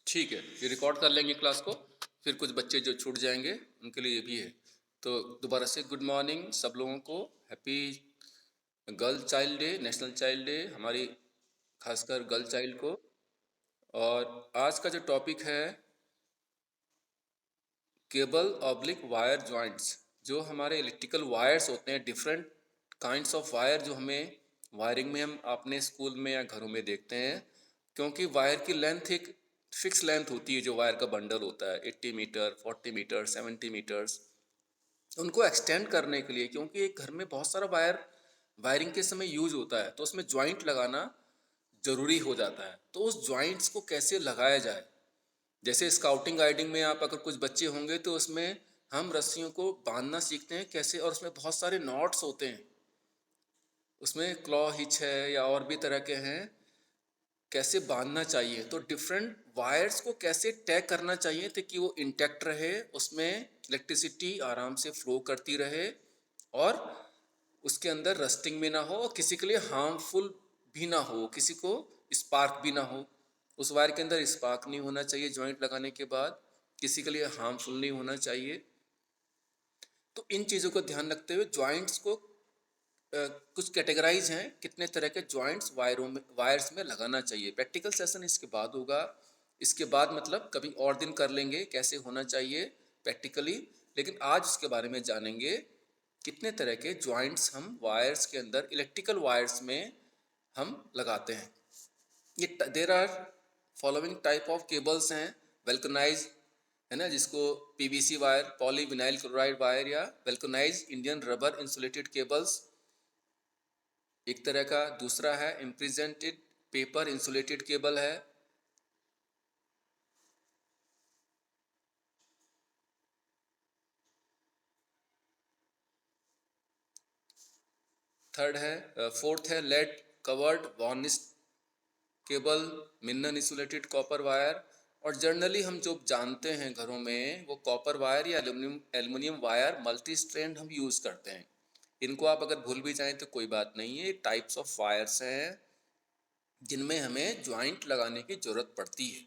ठीक है, ये रिकॉर्ड कर लेंगे क्लास को, फिर कुछ बच्चे जो छूट जाएंगे उनके लिए ये भी है। तो दोबारा से गुड मॉर्निंग सब लोगों को, happy girl child day, national child day हमारी खासकर गर्ल चाइल्ड को। और आज का जो टॉपिक है केबल ऑब्लिक वायर जॉइंट्स, जो हमारे इलेक्ट्रिकल वायर्स होते हैं, डिफरेंट काइंड्स ऑफ वायर जो हमें वायरिंग में हम अपने स्कूल में या घरों में देखते हैं। क्योंकि वायर की लेंथ एक फिक्स लेंथ होती है, जो वायर का बंडल होता है 80 मीटर, 40 मीटर, 70 मीटर्स, उनको एक्सटेंड करने के लिए, क्योंकि एक घर में बहुत सारा वायर वायरिंग के समय यूज होता है, तो उसमें ज्वाइंट लगाना ज़रूरी हो जाता है। तो उस ज्वाइंट्स को कैसे लगाया जाए, जैसे स्काउटिंग गाइडिंग में आप अगर कुछ बच्चे होंगे तो उसमें हम रस्सियों को बांधना सीखते हैं कैसे, और उसमें बहुत सारे नॉट्स होते हैं, उसमें क्लॉ हिच है या और भी तरह के हैं, कैसे बांधना चाहिए, तो डिफरेंट वायर्स को कैसे टैग करना चाहिए ताकि वो इंटैक्ट रहे, उसमें इलेक्ट्रिसिटी आराम से फ्लो करती रहे और उसके अंदर रस्टिंग भी ना हो और किसी के लिए हार्मफुल भी ना हो, किसी को स्पार्क भी ना हो। उस वायर के अंदर स्पार्क नहीं होना चाहिए, जॉइंट लगाने के बाद किसी के लिए हार्मफुल नहीं होना चाहिए। तो इन चीज़ों को ध्यान रखते हुए जॉइंट्स को कुछ कैटेगराइज हैं, कितने तरह के जॉइंट्स वायर्स में लगाना चाहिए। प्रैक्टिकल सेशन इसके बाद होगा, इसके बाद मतलब कभी और दिन कर लेंगे कैसे होना चाहिए प्रैक्टिकली, लेकिन आज उसके बारे में जानेंगे कितने तरह के जॉइंट्स हम वायर्स के अंदर, इलेक्ट्रिकल वायर्स में हम लगाते हैं। ये there are following type of cables हैं, वेल्कनाइज है ना, जिसको PVC wire, poly vinyl chloride wire या vulcanise Indian rubber insulated cables एक तरह का। दूसरा है इम्प्रिजेंटेड पेपर इंसुलेटेड केबल है। थर्ड है फोर्थ है lead covered varnish cable, mineral insulated copper wire. और जनरली हम जो जानते हैं घरों में वो कॉपर वायर या एल्युमिनियम वायर मल्टी स्ट्रैंड हम यूज़ करते हैं। इनको आप अगर भूल भी जाएं तो कोई बात नहीं है, टाइप्स ऑफ वायर्स हैं जिनमें हमें ज्वाइंट लगाने की ज़रूरत पड़ती है।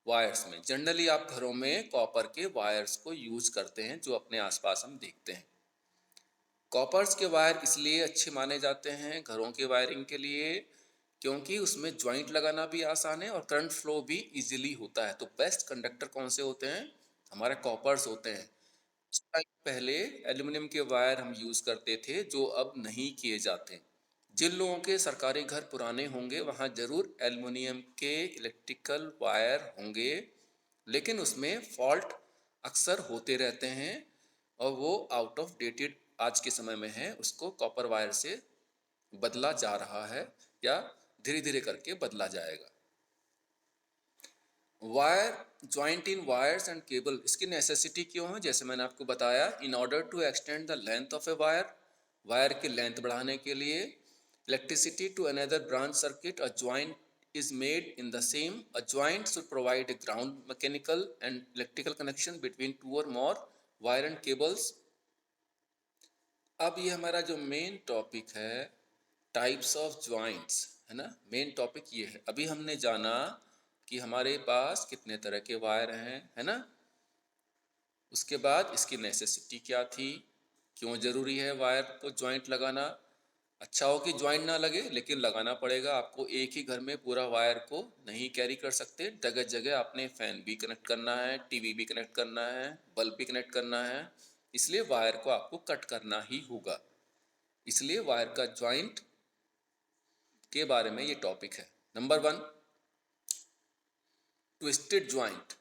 वायर्स में जनरली आप घरों में कॉपर के वायर्स को यूज़ करते हैं, जो अपने आसपास हम देखते हैं। कॉपर्स के वायर इसलिए अच्छे माने जाते हैं घरों के वायरिंग के लिए क्योंकि उसमें ज्वाइंट लगाना भी आसान है और करंट फ्लो भी इजीली होता है। तो बेस्ट कंडक्टर कौन से होते हैं, हमारे कॉपर्स होते हैं। कुछ टाइम पहले एल्युमिनियम के वायर हम यूज़ करते थे, जो अब नहीं किए जाते। जिन लोगों के सरकारी घर पुराने होंगे वहाँ ज़रूर एल्युमिनियम के इलेक्ट्रिकल वायर होंगे, लेकिन उसमें फॉल्ट अक्सर होते रहते हैं और वो आउट ऑफ डेटेड आज के समय में है, उसको कॉपर वायर से बदला जा रहा है या धीरे धीरे करके बदला जाएगा। Wire joint in wires and cable, इसकी नेसेसिटी क्यों है, जैसे मैंने आपको बताया, in order to extend the length of a wire, wire की लेंथ बढ़ाने के लिए, electricity to another branch circuit, a joint is made in the same, a joint should provide a ground mechanical and electrical connection between two or more wire and cables। अब ये हमारा जो main topic है types of joints, है ना, main topic ये है। अभी हमने जाना कि हमारे पास कितने तरह के वायर हैं, है ना, उसके बाद इसकी नेसेसिटी क्या थी, क्यों ज़रूरी है वायर को जॉइंट लगाना। अच्छा हो कि जॉइंट ना लगे, लेकिन लगाना पड़ेगा आपको। एक ही घर में पूरा वायर को नहीं कैरी कर सकते, जगह जगह आपने फैन भी कनेक्ट करना है, टीवी भी कनेक्ट करना है, बल्ब भी कनेक्ट करना है, इसलिए वायर को आपको कट करना ही होगा। इसलिए वायर का जॉइंट के बारे में ये टॉपिक है। Number one, twisted joint.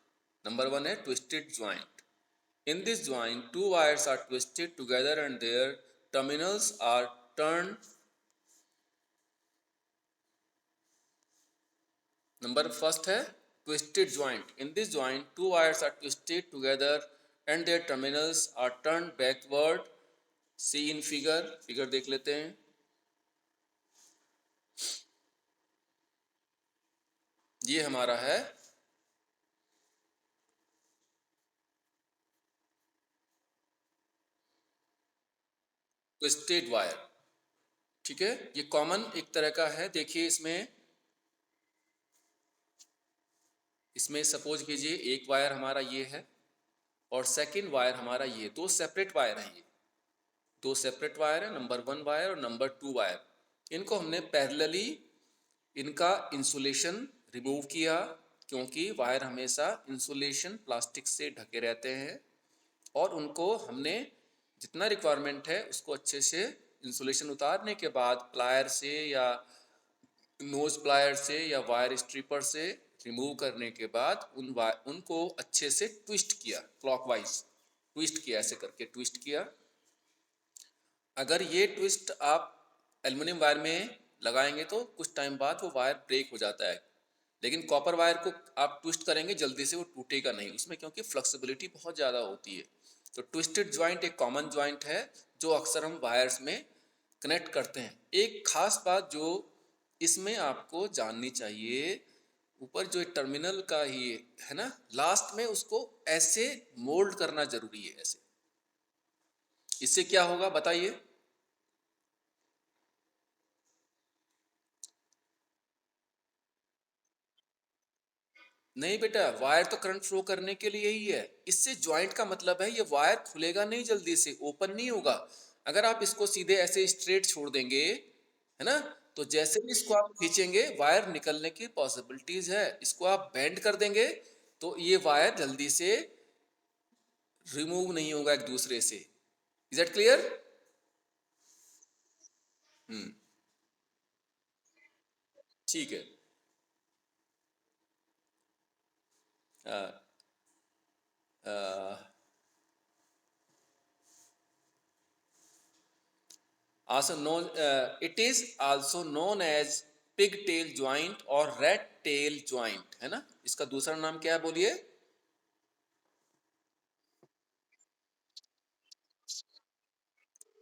Number one है twisted joint. In this joint, two wires are twisted together and their terminals are turned. Number first है twisted joint. In this joint, two wires are twisted together and their terminals are turned backward. See in figure. Figure देख लेते हैं। ये हमारा है twisted wire. ठीक है, ये कॉमन एक तरह का है। देखिए इसमें इसमें सपोज कीजिए एक वायर हमारा ये है और सेकंड वायर हमारा ये, दो सेपरेट वायर हैं, ये दो सेपरेट वायर है, नंबर 1 वायर और नंबर 2 वायर। इनको हमने पैरेलली इनका इंसुलेशन रिमूव किया, क्योंकि वायर हमेशा इंसुलेशन प्लास्टिक से ढके रहते हैं, और उनको हमने जितना रिक्वायरमेंट है उसको अच्छे से इंसुलेशन उतारने के बाद प्लायर से या नोज प्लायर से या वायर स्ट्रिपर से रिमूव करने के बाद उनको अच्छे से ट्विस्ट किया, क्लॉकवाइज ट्विस्ट किया, ऐसे करके ट्विस्ट किया। अगर ये ट्विस्ट आप एल्युमिनियम वायर में लगाएंगे तो कुछ टाइम बाद वो वायर ब्रेक हो जाता है, लेकिन कॉपर वायर को आप ट्विस्ट करेंगे जल्दी से वो टूटेगा नहीं उसमें, क्योंकि फ्लेक्सिबिलिटी बहुत ज़्यादा होती है। तो ट्विस्टेड जॉइंट एक कॉमन जॉइंट है जो अक्सर हम वायर्स में कनेक्ट करते हैं। एक खास बात जो इसमें आपको जाननी चाहिए, ऊपर जो टर्मिनल का ही है ना, लास्ट में उसको ऐसे मोल्ड करना जरूरी है, ऐसे। इससे क्या होगा बताइए? नहीं बेटा, वायर तो करंट फ्लो करने के लिए ही है। इससे ज्वाइंट का मतलब है ये वायर खुलेगा नहीं, जल्दी से ओपन नहीं होगा। अगर आप इसको सीधे ऐसे स्ट्रेट छोड़ देंगे, है ना, तो जैसे भी इसको आप खींचेंगे वायर निकलने की पॉसिबिलिटीज है। इसको आप बेंड कर देंगे तो ये वायर जल्दी से रिमूव नहीं होगा एक दूसरे से। Is that clear? हम्म। ठीक है। It is also known as pigtail joint और rat tail joint, है ना। इसका दूसरा नाम क्या है बोलिए?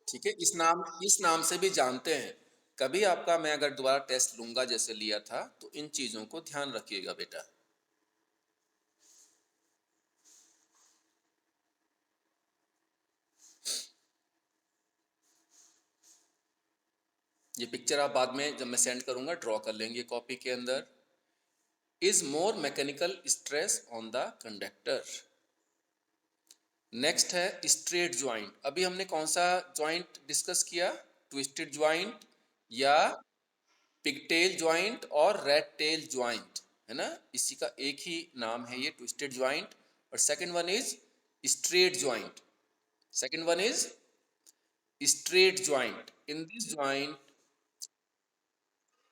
ठीक है, इस नाम से भी जानते हैं। कभी आपका मैं अगर दोबारा टेस्ट लूंगा जैसे लिया था, तो इन चीजों को ध्यान रखिएगा बेटा। ये पिक्चर आप बाद में जब मैं सेंड करूंगा ड्रॉ कर लेंगे कॉपी के अंदर। Is more mechanical stress on the conductor. Next है स्ट्रेट ज्वाइंट। अभी हमने कौन सा ज्वाइंट डिस्कस किया? ट्विस्टेड ज्वाइंट या पिगटेल ज्वाइंट और रेड टेल ज्वाइंट, है ना। इसी का एक ही नाम है ये, ट्विस्टेड ज्वाइंट। और second one is straight joint. Second one is straight joint. In this joint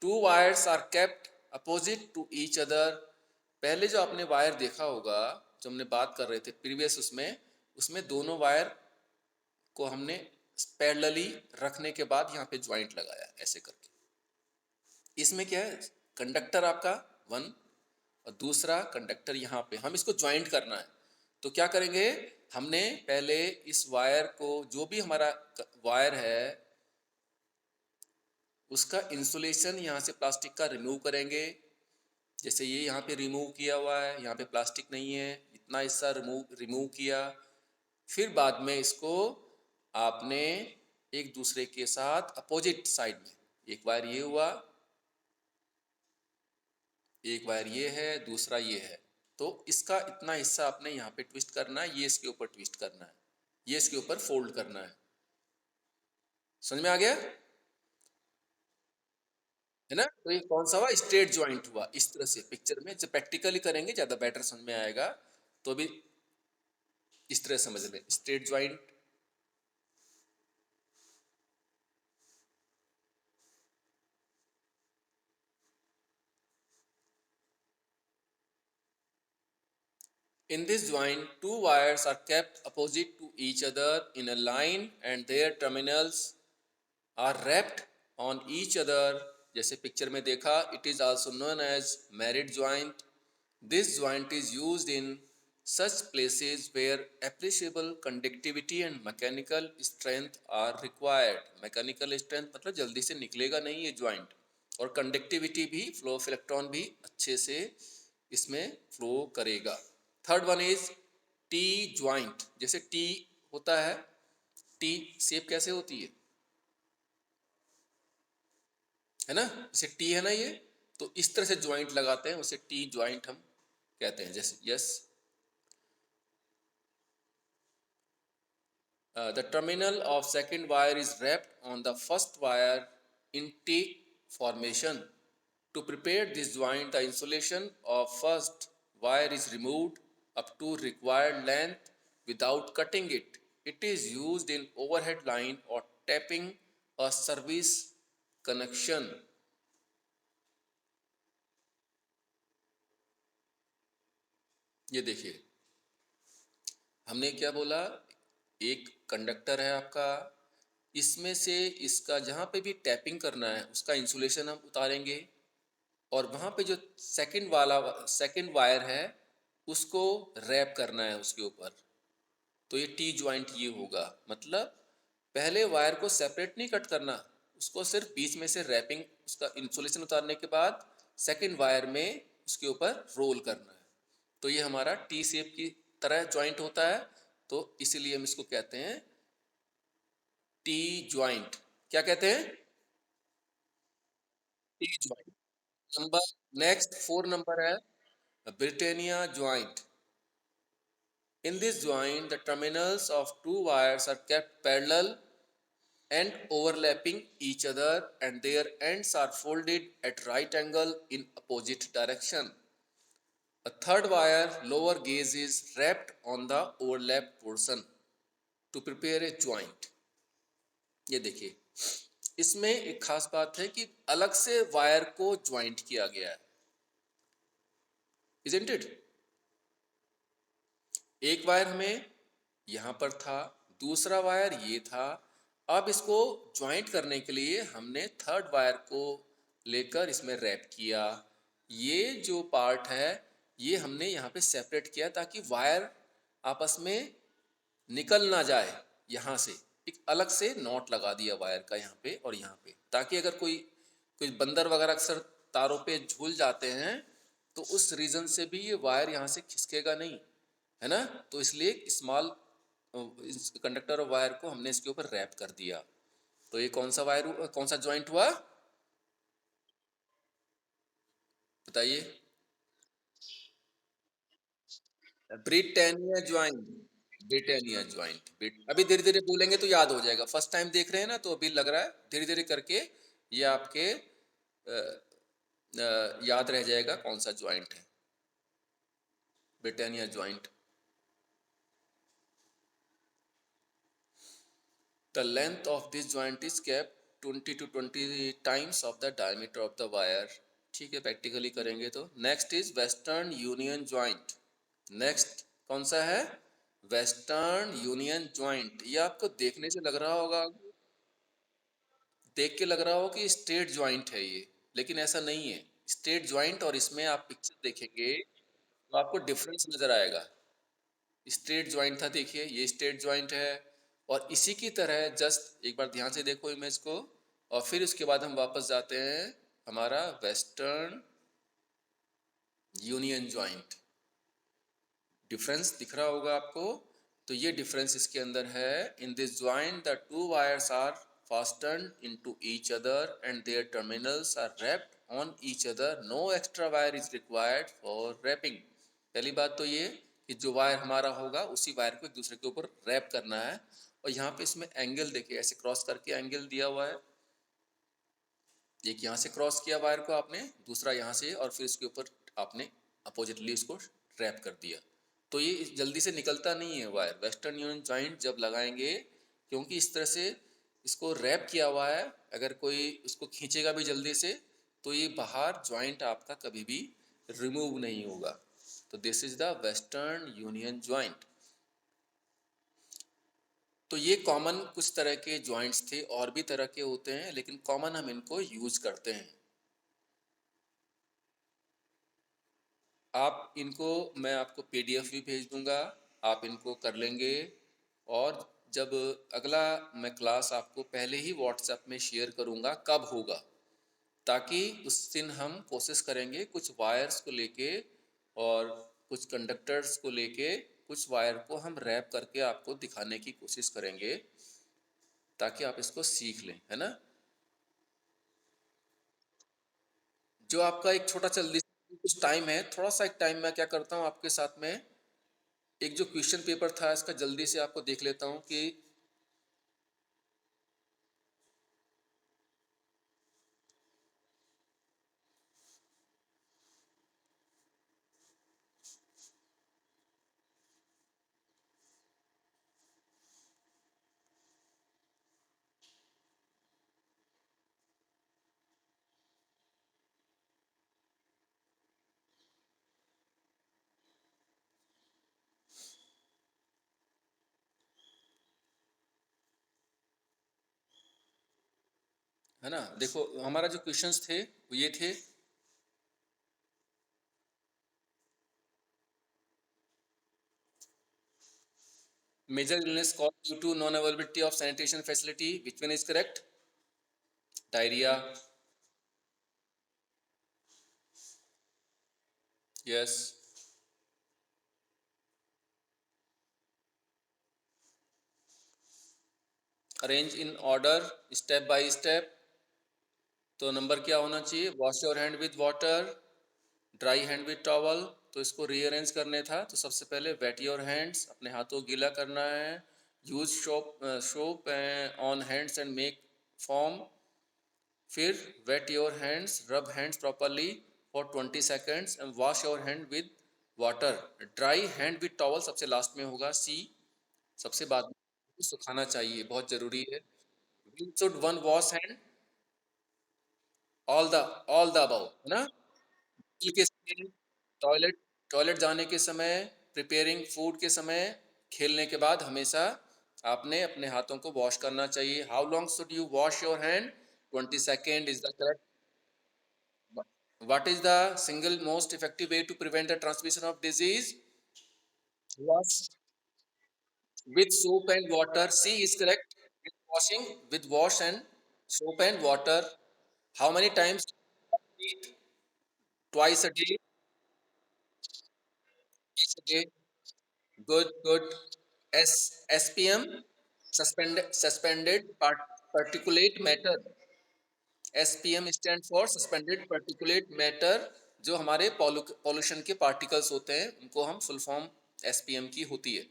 two wires are kept opposite to each other. पहले जो आपने वायर देखा होगा, जो हमने बात कर रहे थे प्रीवियस, उसमें उसमें दोनों वायर को हमने पैरेलली रखने के बाद यहाँ पे ज्वाइंट लगाया ऐसे करके। इसमें क्या है, कंडक्टर आपका वन और दूसरा कंडक्टर यहाँ पे, हम इसको ज्वाइंट करना है। तो क्या करेंगे, हमने पहले इस वायर को, जो भी हमारा वायर है उसका इंसुलेशन यहाँ से प्लास्टिक का रिमूव करेंगे। जैसे ये यहाँ पे रिमूव किया हुआ है, यहाँ पे प्लास्टिक नहीं है, इतना हिस्सा रिमूव रिमूव किया। फिर बाद में इसको आपने एक दूसरे के साथ अपोजिट साइड में, एक वायर ये हुआ, एक वायर ये है, दूसरा ये है, तो इसका इतना हिस्सा आपने यहाँ पे ट्विस्ट करना है, ये इसके ऊपर ट्विस्ट करना है, ये इसके ऊपर फोल्ड करना है। समझ में आ गया? है ना। तो ये कौन सा हुआ? स्ट्रेट ज्वाइंट हुआ। इस तरह से पिक्चर में जब प्रैक्टिकली करेंगे ज्यादा बेटर समझ में आएगा। तो भी इस तरह समझ लें, straight joint. In this joint, two wires are kept opposite to each other in a line and their terminals are wrapped on each other. जैसे पिक्चर में देखा, it is also known as married joint. This joint is used in such places where appreciable conductivity and mechanical strength are required. Mechanical strength मतलब जल्दी से निकलेगा नहीं ये joint, और conductivity भी, flow of electron भी अच्छे से इसमें फ्लो करेगा। Third one is T joint. जैसे टी होता है, टी शेप कैसे होती है ना, जैसे टी है ना ये, तो इस तरह से ज्वाइंट लगाते हैं, उसे टी ज्वाइंट हम कहते हैं। जैसे yes, the terminal of second wire is wrapped on the first wire in T formation. To prepare this joint, the insulation of first wire is removed up to required length without cutting it. It is used in overhead line or tapping a service connection. ये देखिए, हमने क्या बोला, एक conductor है आपका, इसमें से इसका जहाँ पे भी टैपिंग करना है उसका इंसुलेशन हम उतारेंगे, और वहाँ पे जो सेकंड वायर है उसको रैप करना है उसके ऊपर। तो ये टी ज्वाइंट ये होगा, मतलब पहले वायर को सेपरेट नहीं कट करना, उसको सिर्फ बीच में से रैपिंग, उसका इंसुलेशन उतारने के बाद सेकंड वायर में उसके ऊपर रोल करना है। तो ये हमारा टी शेप की तरह ज्वाइंट होता है, तो इसीलिए हम इसको कहते हैं टी ज्वाइंट। क्या कहते हैं? T joint. Number next 4 number है ब्रिटेनिया joint. In this joint, the terminals of two wires are kept parallel and overlapping each other, and their ends are folded at right angle in opposite direction. A third wire, lower gauge, is wrapped on the overlap portion to prepare a joint. ये देखिए, इसमें एक खास बात है कि अलग से वायर को ज्वाइंट किया गया है, isn't it? एक वायर हमें यहाँ पर था, दूसरा वायर ये था। अब इसको ज्वाइंट करने के लिए हमने थर्ड वायर को लेकर इसमें रैप किया। ये जो पार्ट है ये हमने यहाँ पे सेपरेट किया ताकि वायर आपस में निकल ना जाए। यहाँ से एक अलग से नॉट लगा दिया वायर का यहाँ पे और यहाँ पे, ताकि अगर कोई कोई बंदर वगैरह अक्सर तारों पे झूल जाते हैं तो उस रीज़न से भी ये वायर यहाँ से खिसकेगा नहीं, है ना। तो इसलिए स्मॉल कंडक्टर और वायर को हमने इसके ऊपर रैप कर दिया। तो ये कौन सा वायर, कौन सा ज्वाइंट हुआ, बताइए? Britannia joint. Britannia joint. अभी धीरे धीरे बोलेंगे तो याद हो जाएगा, फर्स्ट टाइम देख रहे हैं ना तो अभी लग रहा है, धीरे धीरे करके ये आपके याद रह जाएगा कौन सा ज्वाइंट है, Britannia joint. The length of this joint is kept 20 to 20 times of the diameter of the wire। ठीक है, प्रैक्टिकली करेंगे तो। Next is western union joint. Next कौन सा है? Western union joint. ये आपको देखने से लग रहा होगा, देख के लग रहा हो कि स्ट्रेट ज्वाइंट है ये, लेकिन ऐसा नहीं है। स्ट्रेट ज्वाइंट और इसमें आप पिक्चर देखेंगे तो आपको डिफरेंस नजर आएगा। स्ट्रेट ज्वाइंट था, देखिए ये स्ट्रेट ज्वाइंट है, और इसी की तरह जस्ट एक बार ध्यान से देखो इमेज को, और फिर उसके बाद हम वापस जाते हैं हमारा वेस्टर्न यूनियन ज्वाइंट। डिफरेंस दिख रहा होगा आपको, तो ये डिफरेंस इसके अंदर है। In this joint the two wires are fastened into each other and their terminals are wrapped on each other. No extra wire is required for wrapping। पहली बात तो ये कि जो वायर हमारा होगा उसी वायर को एक दूसरे के ऊपर रैप करना है। और यहाँ पे इसमें एंगल देखिए, ऐसे क्रॉस करके एंगल दिया हुआ है। एक यहाँ से क्रॉस किया वायर को आपने, दूसरा यहाँ से, और फिर इसके ऊपर आपने अपोजिटली इसको रैप कर दिया। तो ये जल्दी से निकलता नहीं है वायर। वेस्टर्न यूनियन जॉइंट जब लगाएंगे, क्योंकि इस तरह से इसको रैप किया हुआ है, अगर कोई उसको खींचेगा भी जल्दी से तो ये बाहर जॉइंट आपका कभी भी रिमूव नहीं होगा। तो this is the western union joint. तो ये कॉमन कुछ तरह के जॉइंट्स थे, और भी तरह के होते हैं लेकिन कॉमन हम इनको यूज करते हैं। आप इनको, मैं आपको पीडीएफ भी भेज दूंगा, आप इनको कर लेंगे। और जब अगला मैं क्लास आपको पहले ही व्हाट्सएप में शेयर करूंगा कब होगा, ताकि उस दिन हम कोशिश करेंगे कुछ वायर्स को लेके और कुछ कंडक्टर्स को लेके कुछ वायर को हम रैप करके आपको दिखाने की कोशिश करेंगे, ताकि आप इसको सीख लें, है ना। जो आपका एक छोटा सा लिस्ट कुछ टाइम है, थोड़ा सा एक टाइम मैं क्या करता हूँ आपके साथ में, एक जो क्वेश्चन पेपर था इसका जल्दी से आपको देख लेता हूँ कि है ना, देखो हमारा जो क्वेश्चंस थे वो ये थे। Major illness cause due to non availability of sanitation facility, which one is correct? Diarrhoea. Yes. Arrange in order, step by step. तो नंबर क्या होना चाहिए? Wash your hand with water, dry hand with towel. तो इसको rearrange करने था तो सबसे पहले वेट योर हैंड्स, अपने हाथों को गीला करना है। Use soap on hands and make form. फिर वेट योर हैंड्स, रब hands properly for 20 seconds and wash your hand with water. Dry hand with towel सबसे लास्ट में होगा, सी सबसे बाद में। सुखाना चाहिए, बहुत जरूरी है। When should one wash hand? All the all the above, है ना। मील के समय, टॉयलेट टॉयलेट जाने के समय, प्रिपेयरिंग फूड के समय, खेलने के बाद हमेशा आपने अपने हाथों को वॉश करना चाहिए। How long should you wash your hand? 20 second is the correct. What is the single most effective way to prevent the transmission of disease? Wash with soap and water. C is correct. With washing, with wash and soap and water. How many times? Twice a day. Twice a day. Good, good. SPM, suspended particulate matter. SPM stand for suspended particulate matter. जो हमारे pollution के particles होते हैं उनको हम full form SPM की होती है।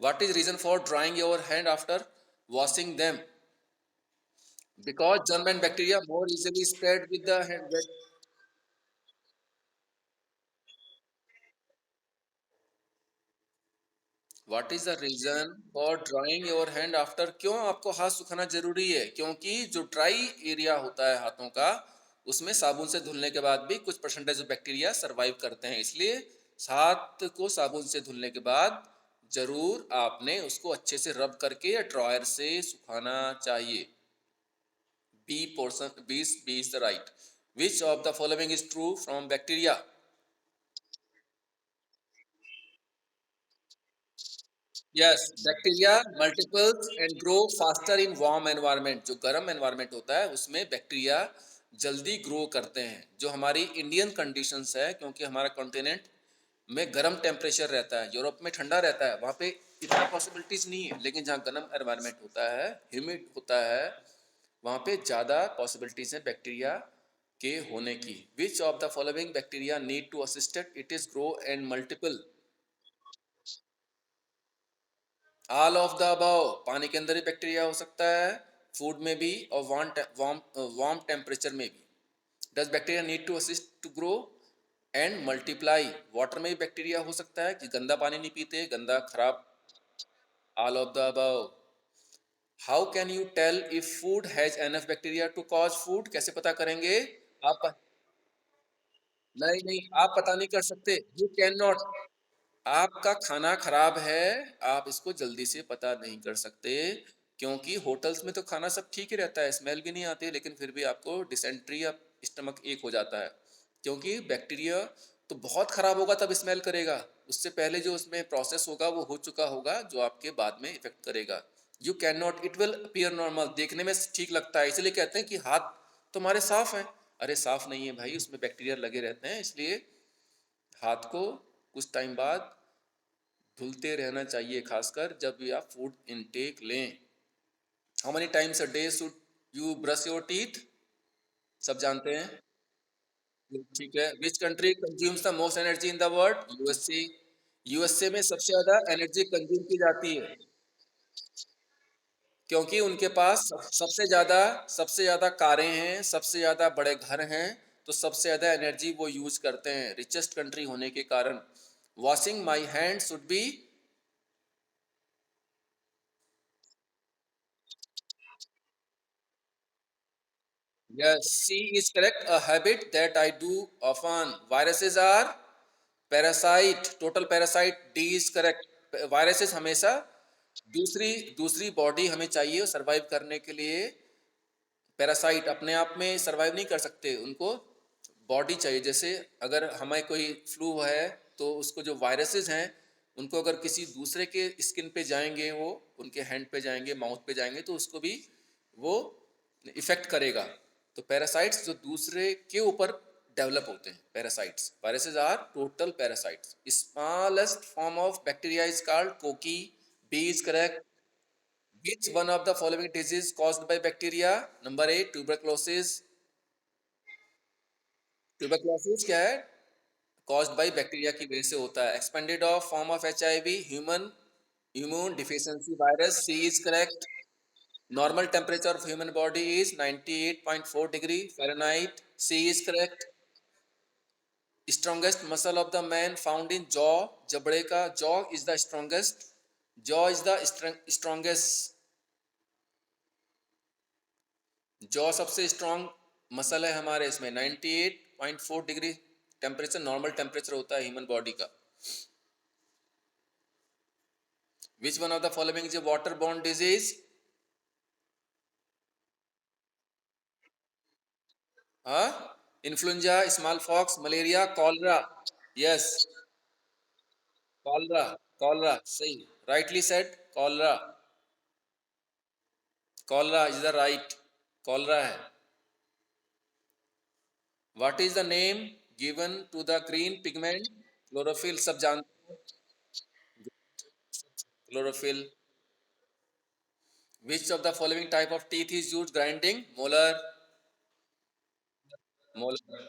What is reason for drying your hand after washing them? Because germ and bacteria more easily spread with the hand. What is the reason for drying your hand after? क्यों आपको हाथ सुखाना जरूरी है? क्योंकि जो ड्राई एरिया होता है हाथों का, उसमें साबुन से धुलने के बाद भी कुछ परसेंटेज बैक्टीरिया सरवाइव करते हैं, इसलिए हाथ को साबुन से धुलने के बाद जरूर आपने उसको अच्छे से रब करके या ड्रायर से सुखाना चाहिए। B is the right. Which of the following is true from bacteria? Yes, bacteria multiples and grow faster in warm environment. जो गर्म एनवायरनमेंट होता है उसमें बैक्टीरिया जल्दी ग्रो करते हैं। जो हमारी इंडियन कंडीशंस है, क्योंकि हमारा कॉन्टिनेंट में गर्म टेम्परेचर रहता है, यूरोप में ठंडा रहता है, वहाँ पे इतना पॉसिबिलिटीज नहीं है। लेकिन जहाँ गर्म एनवायरनमेंट होता है, ह्यूमिड होता है, वहाँ पे ज़्यादा पॉसिबिलिटीज हैं बैक्टीरिया के होने की। Which of the following bacteria need to assisted it is grow and multiple? All of the above. पानी के अंदर ही बैक्टीरिया हो सकता है, फूड में भी, और वार्म टेम्परेचर में भी। Does bacteria need to assist to grow and multiply? Water में भी बैक्टीरिया हो सकता है कि गंदा पानी नहीं पीते, गंदा खराब। All of the above. How can you tell if food has enough bacteria to cause food? कैसे पता करेंगे आप? नहीं नहीं, आप पता नहीं कर सकते, यू कैन नॉट। आपका खाना खराब है, आप इसको जल्दी से पता नहीं कर सकते, क्योंकि होटल्स में तो खाना सब ठीक ही रहता है, स्मेल भी नहीं आती, लेकिन फिर भी आपको डिसेंट्री या स्टमक एक हो जाता है, क्योंकि बैक्टीरिया तो बहुत खराब होगा तब स्मेल करेगा। उससे पहले जो उसमें प्रोसेस होगा वो हो चुका होगा, जो आपके बाद में इफेक्ट करेगा। You can not, it will appear normal, देखने में ठीक लगता है, इसलिए कहते हैं कि हाथ तुम्हारे साफ हैं। अरे साफ नहीं है भाई, उसमें बैक्टीरिया लगे रहते हैं, इसलिए हाथ को कुछ टाइम बाद धुलते रहना चाहिए, खासकर जब भी आप फूड इनटेक लें। How many times a day should you brush your teeth? सब जानते हैं। ठीक है, which country consumes the most energy in the world? USA. USA में सबसे ज्यादा एनर्जी कंज्यूम की जाती है क्योंकि उनके पास सबसे ज्यादा कारें हैं, सबसे ज्यादा बड़े घर हैं, तो सबसे ज्यादा एनर्जी वो यूज करते हैं, रिचेस्ट कंट्री होने के कारण। Washing my hand should be, yes, C is correct, a habit that I do often. Viruses are parasite, total parasite, D is correct. Viruses हमेशा दूसरी दूसरी बॉडी हमें चाहिए सरवाइव करने के लिए। पैरासाइट अपने आप में सरवाइव नहीं कर सकते, उनको बॉडी चाहिए। जैसे अगर हमें कोई फ्लू है तो उसको जो वायरसेस हैं उनको अगर किसी दूसरे के स्किन पे जाएंगे, वो उनके हैंड पे जाएंगे, माउथ पे जाएंगे, तो उसको भी वो इफेक्ट करेगा। तो पैरासाइट्स जो दूसरे के ऊपर डेवलप होते हैं, parasites, viruses are total parasites. Smallest form of bacteria is called cocci, B is correct. Which one of the following disease caused by bacteria? Number A, tuberculosis. Tuberculosis क्या है? Caused by bacteria की वजह से होता है। Expanded of form of HIV, human immune deficiency virus. C is correct. Normal temperature of human body is 98.4 degree Fahrenheit. C is correct. Strongest muscle of the man found in jaw. जबड़े का jaw is the strongest. Jaw is the strongest. Jaw सबसे strong muscle है हमारे इसमें। 98.4 degree temperature normal temperature होता है human body का। Which one of the following is water borne disease? हाँ, influenza, smallpox, malaria, cholera. Yes, cholera. Cholera सही, rightly said, cholera. Cholera is the right, cholera है। What is the name given to the green pigment? Chlorophyll, सब जानते हैं chlorophyll. Which of the following type of teeth is used grinding? Molar, molar,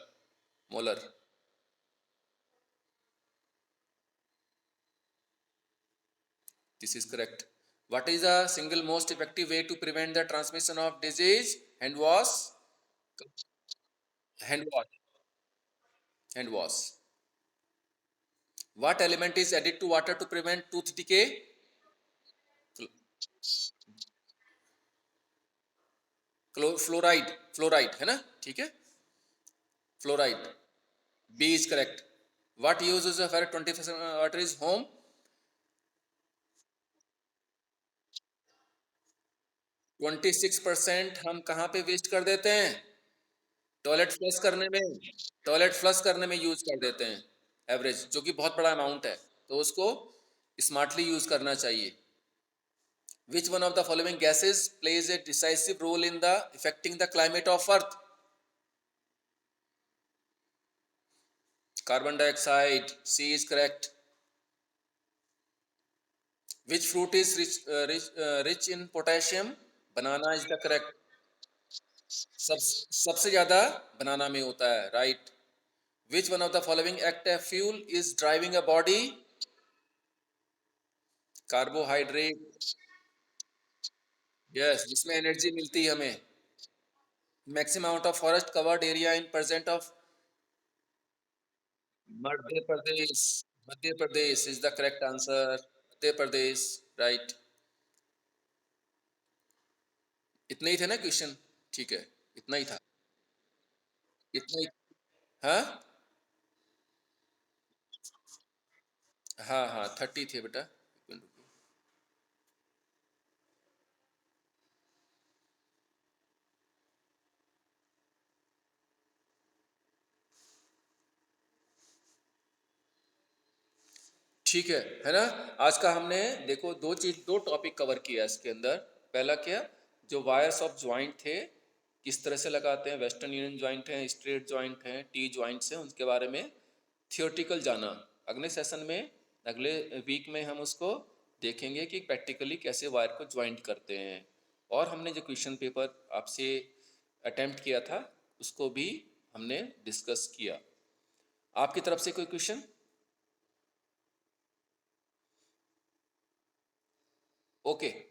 molar. This is correct. What is the single most effective way to prevent the transmission of disease? Hand wash, hand wash, hand wash. What element is added to water to prevent tooth decay? Fluoride, fluoride है ना, ठीक है, fluoride. B is correct. What uses of air 20% water is home? 26% हम कहाँ पे waste कर देते हैं? टॉयलेट फ्लश करने में, टॉयलेट फ्लश करने में यूज कर देते हैं एवरेज, जो कि बहुत बड़ा अमाउंट है, तो उसको स्मार्टली यूज करना चाहिए। Which one of the following gases plays a decisive role in the effecting the climate of earth? Carbon dioxide, C is correct. Which fruit is rich in potassium? Banana is the correct. सबसे ज्यादा banana में होता है, right. Which one of the following act a fuel is driving a body? Carbohydrate, yes, जिसमें energy मिलती है हमें। Maximum amount of forest covered area in present of? Madhya Pradesh, Madhya Pradesh is the correct answer, Madhya Pradesh, right. इतना ही थे ना क्वेश्चन? ठीक है, इतना ही था, इतना ही। हाँ हाँ हाँ, 30 थे बेटा। ठीक है ना। आज का हमने देखो दो टॉपिक कवर किया इसके अंदर। पहला क्या, जो वायर्स ऑफ ज्वाइंट थे किस तरह से लगाते हैं, वेस्टर्न यूनियन ज्वाइंट है, स्ट्रेट ज्वाइंट है, टी ज्वाइंट्स हैं, उनके बारे में थियोरटिकल जाना। अगले सेशन में, अगले वीक में हम उसको देखेंगे कि प्रैक्टिकली कैसे वायर को ज्वाइंट करते हैं। और हमने जो क्वेश्चन पेपर आपसे अटेम्प्ट किया था उसको भी हमने डिस्कस किया। आपकी तरफ से कोई क्वेश्चन? ओके।